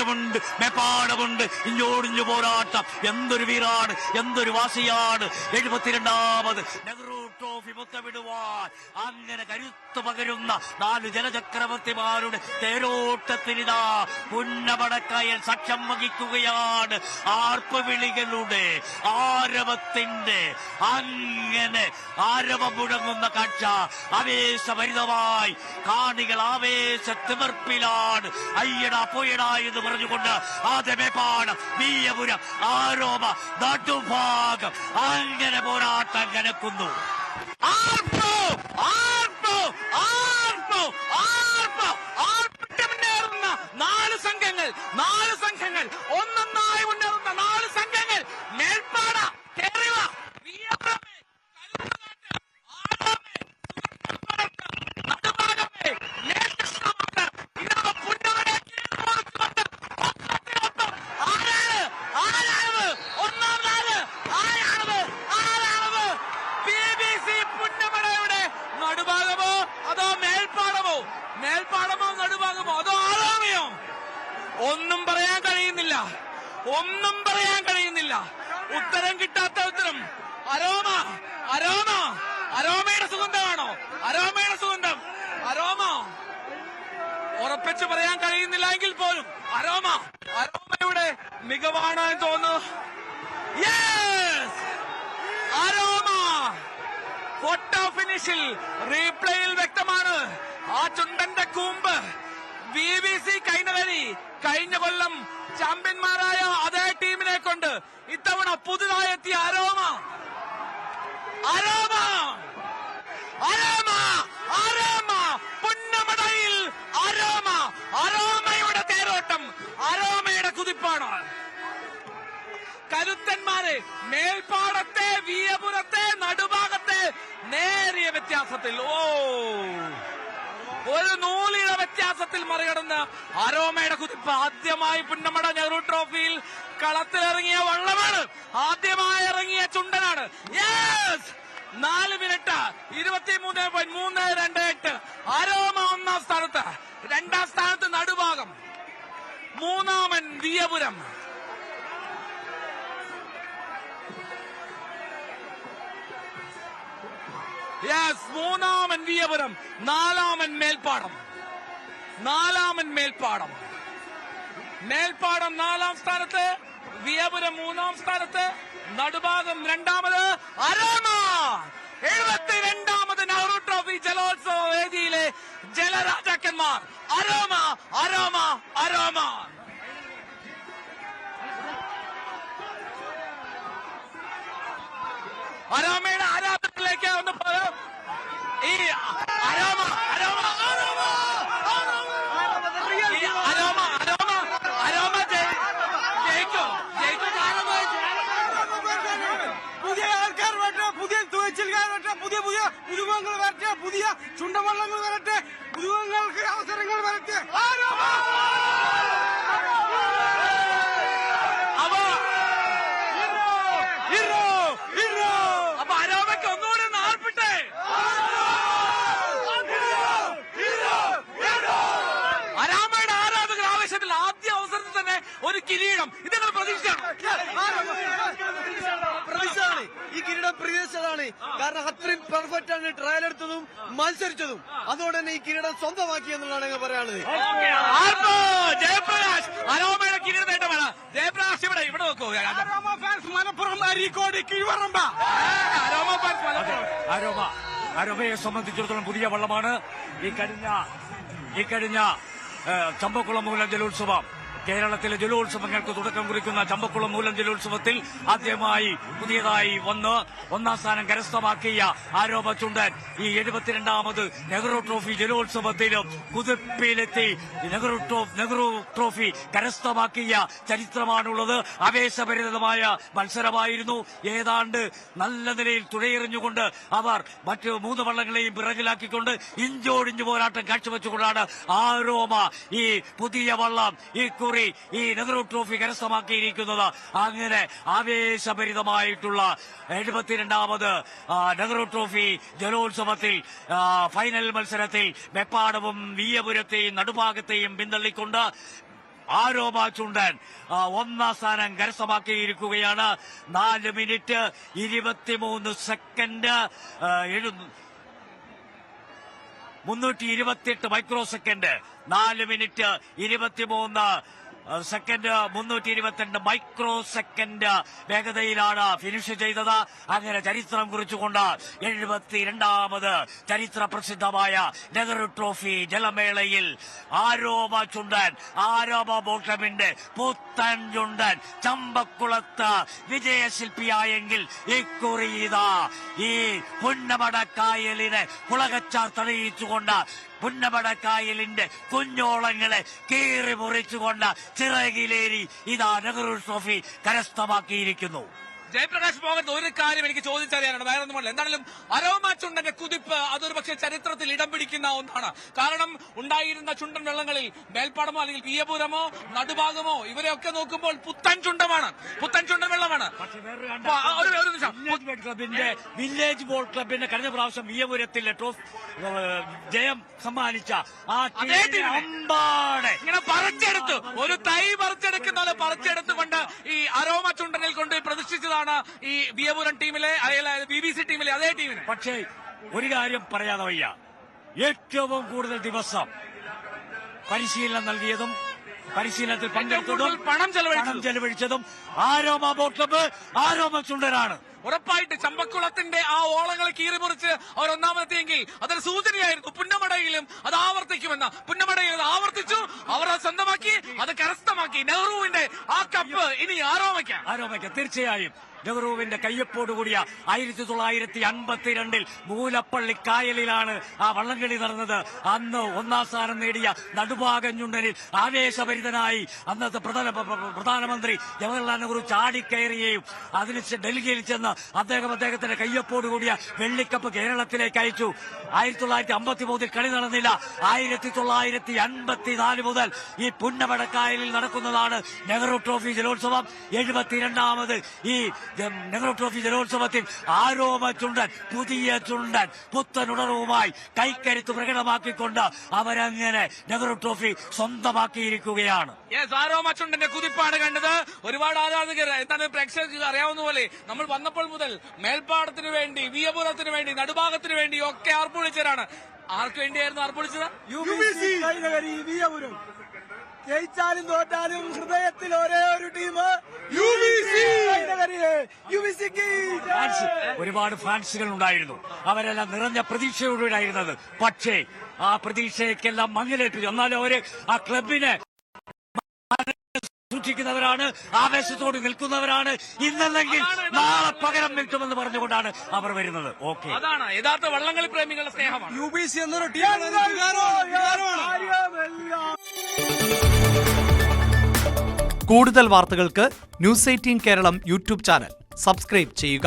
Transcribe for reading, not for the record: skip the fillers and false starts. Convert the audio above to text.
ആവേശമുണ്ട്, മെപ്പാടമുണ്ട്, ഇഞ്ചോടിഞ്ചു പോരാട്ടം. എന്തൊരു വീറാണ്, എന്തൊരു വാശിയാണ്. 72ാമത് നെഹ്റു ട്രോഫി മുത്തമിടുവാൻ അങ്ങനെ കരുത്തു പകരുന്ന 4 ജലചക്രവർത്തിമാരുടെ തേരോട്ടത്തിനിതാ പുന്നമടക്കായൽ സാക്ഷ്യം വഹിക്കുകയാണ്. ആർപ്പുവിളികളുടെ ആരവത്തിന്റെ അങ്ങനെ ആരവം മുഴങ്ങുന്ന കാഴ്ച. ആവേശഭരിതമായി കാണികൾ ആവേശ തിമിർപ്പിലാണ്. അയ്യടാ പോയടാ എന്ന് പറഞ്ഞുകൊണ്ട് ആദ്യമേപ്പാട് വീയപുരം ആരോമ നടുഭാഗം അങ്ങനെ പോരാട്ടം കനക്കുന്നു. ആർപ്പോ ആർപ്പോ ആർപ്പോ ആർപ്പോ ആർപ്പിട്ട് മുന്നേറുന്ന 4 സംഘങ്ങൾ ഒന്നൊന്നായി മുന്നേറുന്ന 4 സംഘങ്ങൾ. മേൽപ്പാട കേരള വീയപുരമേ കരുത്തുകാട്ട് ആരോമേ നടുഭാഗമേ ലേറ്റസ്റ്റ് ഇതാ പുന്നമട കീഴ്മുറിച്ചുകൊണ്ട് ഒപ്പത്തിനൊപ്പം ആരാണത് ഒന്നാം നാല് ആരാണത് BBC പുന്നമടയുടെ നടുഭാഗമോ അതോ മേൽപ്പാടമോ നടുഭാഗമോ അതോ ആരോമയോ? ഒന്നും പറയാൻ കഴിയുന്നില്ല. ഉത്തരം കിട്ടാത്ത ഉത്തരം. അരോമയുടെ സുഗന്ധമാണോ? അരോമ ഉറപ്പിച്ച് പറയാൻ കഴിയുന്നില്ല എങ്കിൽ പോലും അരോമയുടെ മികവാണ് എന്ന് തോന്നുന്നു. അരോമ ഫോട്ടോ ഫിനിഷിൽ റീപ്ലേയിൽ വ്യക്തമാണ്. ആ ചുണ്ടന്റെ കൂമ്പ് BBC കൈനകരി കഴിഞ്ഞ കൊല്ലം ചാമ്പ്യന്മാരായ അതേ ടീമിനെ കൊണ്ട് ഇത്തവണ പുതുതായി എത്തിയ അരോമ പുന്നമടയിൽ അരോമയുടെ തേരോട്ടം, അരോമയുടെ കുതിപ്പാണ്. കരുത്തന്മാരെ മേൽപ്പാടത്തെ വീയപുരത്തെ നടുഭാഗത്തെ നേരിയ വ്യത്യാസത്തിൽ ഒരു നൂലിഴ വ്യത്യാസത്തിൽ മറികടന്ന് അരോമയുടെ കുതിപ്പ്. ആദ്യമായി പുന്നമട നെഹ്റു ട്രോഫിയിൽ കളത്തിലിറങ്ങിയ വള്ളമാണ്, ആദ്യമായി ഇറങ്ങിയ ചുണ്ടനാണ്. 4 മിനിറ്റ് 23.328. അരോമ 1ാം സ്ഥാനത്ത്, 2ാം സ്ഥാനത്ത് നടുഭാഗം, 3ാമൻ വീയപുരം. മൂന്നാമൻ വീയപുരം, 4ാമൻ മേൽപ്പാടം. മേൽപ്പാടം 4ാം സ്ഥാനത്ത്, വീയപുരം 3ാം സ്ഥാനത്ത്, നടുഭാഗം 2ാമത് അരോമ. 72ാമത് നെഹ്റു ട്രോഫി ജലോത്സവ വേദിയിലെ ജലരാജാക്കന്മാർ അരോമ. അരോമയുടെ ആരാധനയിലേക്ക് ഒന്ന് ഈ അരോമ ജയിക്കും. പുതിയ ആൾക്കാർ വരട്ടെ, പുതിയ തുഴച്ചിൽക്കാർ വരട്ടെ, പുതിയ പുതുമുഖങ്ങൾ വരട്ടെ, പുതിയ ചുണ്ടവള്ളങ്ങൾ വരട്ടെ, പുതുമുഖങ്ങൾക്ക് അവസരങ്ങൾ വരട്ടെ. അപ്പൊ അരോമയ്ക്ക് ഒന്നുകൂടി ഒന്ന് ആർപ്പിട്ടെ. അരോമയുടെ ആരാധകർ ആവേശത്തിൽ ആദ്യ അവസരത്തിൽ തന്നെ ഒരു കിരീടം. ഇതിന്റെ പ്രതീക്ഷയാണ്. ഈ കിരീടം പ്രതീക്ഷിച്ചതാണ്. കാരണം അത്രയും പെർഫെക്റ്റ് ആണ് ട്രയൽ എടുത്തതും മത്സരിച്ചതും. അതുകൊണ്ട് തന്നെ ഈ കിരീടം സ്വന്തമാക്കി എന്നുള്ളതാണ് ഞങ്ങൾ പറയാനുള്ളത്. ജയപ്രകാശ് അരോമയുടെ കിരീട നേട്ടമാണ്. ജയപ്രകാശ് ഇവിടെ നോക്കൂ. Aroma fans Malappuram, Areekode, Keezhvaramba. Aroma fans Malappuram. അരോമയെ സംബന്ധിച്ചിടത്തോളം പുതിയ വള്ളമാണ്. ഈ കഴിഞ്ഞ ചമ്പക്കുളം മൂലം ജലോത്സവം, കേരളത്തിലെ ജലോത്സവങ്ങൾക്ക് തുടക്കം കുറിക്കുന്ന ചമ്പക്കുളം മൂലം ജലോത്സവത്തിൽ ആദ്യമായി പുതിയതായി വന്ന് 1ാം സ്ഥാനം കരസ്ഥമാക്കിയ ആരോമ ചുണ്ടൻ ഈ 72ാമത് നെഹ്റു ട്രോഫി ജലോത്സവത്തിലും കുതിപ്പിലെത്തി നെഹ്റു ട്രോഫി കരസ്ഥമാക്കിയ ചരിത്രമാണുള്ളത്. ആവേശഭരിതമായ മത്സരമായിരുന്നു. ഏതാണ്ട് നല്ല നിലയിൽ തുഴയെറിഞ്ഞുകൊണ്ട് അവർ മറ്റ് 3 വള്ളങ്ങളെയും പിറകിലാക്കിക്കൊണ്ട് ഇഞ്ചോടിഞ്ചു പോരാട്ടം കാഴ്ചവെച്ചുകൊണ്ടാണ് ആരോമ ഈ പുതിയ വള്ളം ഈ കുറി ഈ നെഹ്റു ട്രോഫി കരസ്ഥമാക്കിയിരിക്കുന്നത്. അങ്ങനെ ആവേശഭരിതമായിട്ടുള്ള 72ാമത് നെഹ്റു ട്രോഫി ജലോത്സവത്തിൽ ഫൈനൽ മത്സരത്തിൽ മെപ്പാടവും വീയപുരത്തെയും നടുഭാഗത്തെയും പിന്തള്ളിക്കൊണ്ട് ആരോമ ചുണ്ടൻ ഒന്നാം സ്ഥാനം കരസ്ഥമാക്കിയിരിക്കുകയാണ്. 4 minute 23 second 328 micro second. 4 minute 23 second 322 micro second വേഗതയിലാണ് ഫിനിഷ് ചെയ്തത്. അങ്ങനെ ചരിത്രം കുറിച്ചുകൊണ്ട് 72ാമത് ചരിത്ര പ്രസിദ്ധമായ നെഹ്റു ട്രോഫി ജലമേളയിൽ ആരോമ ചുണ്ടൻ, ആരോമ ബോട്ട് ക്ലബിന്റെ പുത്തൻ ചുണ്ടൻ ചമ്പക്കുളത്ത് വിജയശില്പിയായെങ്കിൽ ഇക്കുറി ഇതാ ഈ പുന്നമടക്കായലിനെ പുളകച്ചാർ തെളിയിച്ചുകൊണ്ട് പുന്നമടക്കായലിന്റെ കുഞ്ഞോളങ്ങളെ കീറി മുറിച്ചുകൊണ്ട് ചിറകിലേരി ഇതാ നെഹ്റു ട്രോഫി കരസ്ഥമാക്കിയിരിക്കുന്നു. ജയപ്രകാശ് മോഹൻ, ഒരു കാര്യം എനിക്ക് ചോദിച്ചറിയാനാണ്, വേറെ ഒന്നുമല്ല. എന്തായാലും ആരോമ ചുണ്ടന്റെ കുതിപ്പ് അതൊരു പക്ഷേ ചരിത്രത്തിൽ ഇടം പിടിക്കുന്ന ഒന്നാണ്. കാരണം ഉണ്ടായിരുന്ന ചുണ്ടൻ വെള്ളങ്ങളിൽ മേൽപ്പാടമോ അല്ലെങ്കിൽ പിയപുരമോ നടുഭാഗമോ ഇവരെയൊക്കെ നോക്കുമ്പോൾ പുത്തൻ ചുണ്ടൻ വെള്ളമാണ്. വില്ലേജ് ബോട്ട് ക്ലബിന്റെ കഴിഞ്ഞ പ്രാവശ്യം വിയപുരത്തിലെ ട്രോഫി ജയം സമ്മാനിച്ച ആ അമ്പാടെ ഇങ്ങനെ പറിച്ചെടുത്തു, ഒരു തൈ പറിച്ചെടുക്കുന്ന പോലെ പറിച്ചെടുത്തുകൊണ്ട് ഈ ആരോമ ചുണ്ടനിൽ കൊണ്ട് പ്രതിഷ്ഠിച്ചതാണ് ഈ വിയപുരം ടീമിലെ BBC ടീമിലെ അതേ ടീമിന്. പക്ഷേ ഒരു കാര്യം പറയാതെ വയ്യ, ഏറ്റവും കൂടുതൽ ദിവസം പരിശീലനം നൽകിയതും പരിശീലനത്തിൽ പങ്കെടുത്തതും പണം ചെലവഴിച്ചതും ആരോമ ബോട്ട് ക്ലബ്ബ് ആരോമ ചുണ്ടനാണ്. ഉറപ്പായിട്ട് ചമ്പക്കുളത്തിന്റെ ആ ഓളങ്ങളെ കീറിമുറിച്ച് അവർ ഒന്നാമതെത്തിയെങ്കിൽ അതൊരു സൂചനയായിരുന്നു. പുന്നമടയിലും അത് ആവർത്തിക്കുമെന്ന്. പുന്നമടയിൽ അത് ആവർത്തിച്ചു, അവർ അത് സ്വന്തമാക്കി, അത് കരസ്ഥമാക്കി. നെഹ്റുവിന്റെ ആ കപ്പ് ഇനി ആരോമയ്ക്ക് തീർച്ചയായും നെഹ്റുവിന്റെ കയ്യൊപ്പോടുകൂടിയ 1952 മൂലപ്പള്ളി കായലിലാണ് ആ വള്ളംകളി നടന്നത്. അന്ന് ഒന്നാം സ്ഥാനം നേടിയ നടുഭാഗം ചുണ്ടനിൽ ആവേശഭരിതനായി അന്നത്തെ പ്രധാനമന്ത്രി ജവഹർലാൽ നെഹ്റു ചാടിക്കയറുകയും അതിന് ഡൽഹിയിൽ ചെന്ന് അദ്ദേഹത്തിന്റെ കയ്യൊപ്പോടുകൂടിയ വെള്ളിക്കപ്പ് കേരളത്തിലേക്ക് അയച്ചു. 1953 കളി നടന്നില്ല. 1954 മുതൽ ഈ പുന്നമടക്കായലിൽ നടക്കുന്നതാണ് നെഹ്റു ട്രോഫി ജലോത്സവം. 72ാമത് ഈ നെഹ്റു ട്രോഫി ജലോത്സവത്തിൽ ആരോമ ചുണ്ടൻ, പുതിയ ചുണ്ടൻ, പുത്തനുണർവുമായി കൈക്കരുത്ത് പ്രകടമാക്കിക്കൊണ്ട് അവരങ്ങനെ നെഹ്റു ട്രോഫി സ്വന്തമാക്കിയിരിക്കുകയാണ്. ആരോമ ചുണ്ടന്റെ കുതിപ്പാണ് കണ്ടത്. ഒരുപാട് ആരാധകർ, എന്താണ് പ്രേക്ഷകർക്ക് അറിയാവുന്ന പോലെ നമ്മൾ വന്നപ്പോൾ മുതൽ മേൽപ്പാടത്തിന് വേണ്ടി, വിയപുരത്തിന് വേണ്ടി, നടുഭാഗത്തിന് വേണ്ടി ഒക്കെ ആർപ്പുവിളിച്ചവരാണ്. ആർക്ക് വേണ്ടിയായിരുന്നു ആർപ്പുവിളിച്ചത്? വിയപുരം. ജയിച്ചാലും തോറ്റാലും ഹൃദയത്തിൽ ഒരേ ഒരു ടീം ഒരുപാട് ഫാൻസുകൾ ഉണ്ടായിരുന്നു. അവരെല്ലാം നിറഞ്ഞ പ്രതീക്ഷയോടെയായിരുന്നത്. പക്ഷേ ആ പ്രതീക്ഷയ്ക്കെല്ലാം മങ്ങലേറ്റു. എന്നാലും അവര് ആ ക്ലബിനെ സൂക്ഷിക്കുന്നവരാണ്, ആവേശത്തോട് നിൽക്കുന്നവരാണ്. ഇന്നല്ലെങ്കിൽ നാളെ പകരം നിൽക്കുമെന്ന് പറഞ്ഞുകൊണ്ടാണ് അവർ വരുന്നത്. ഓക്കെ, അതാണ് യഥാർത്ഥ വള്ളംകളി പ്രേമികളുടെ സ്നേഹമാണ്. UBC എന്നൊരു ടീമാണ്. കൂടുതൽ വാർത്തകൾക്ക് news 18 Keralam YouTube channel subscribe ചെയ്യുക.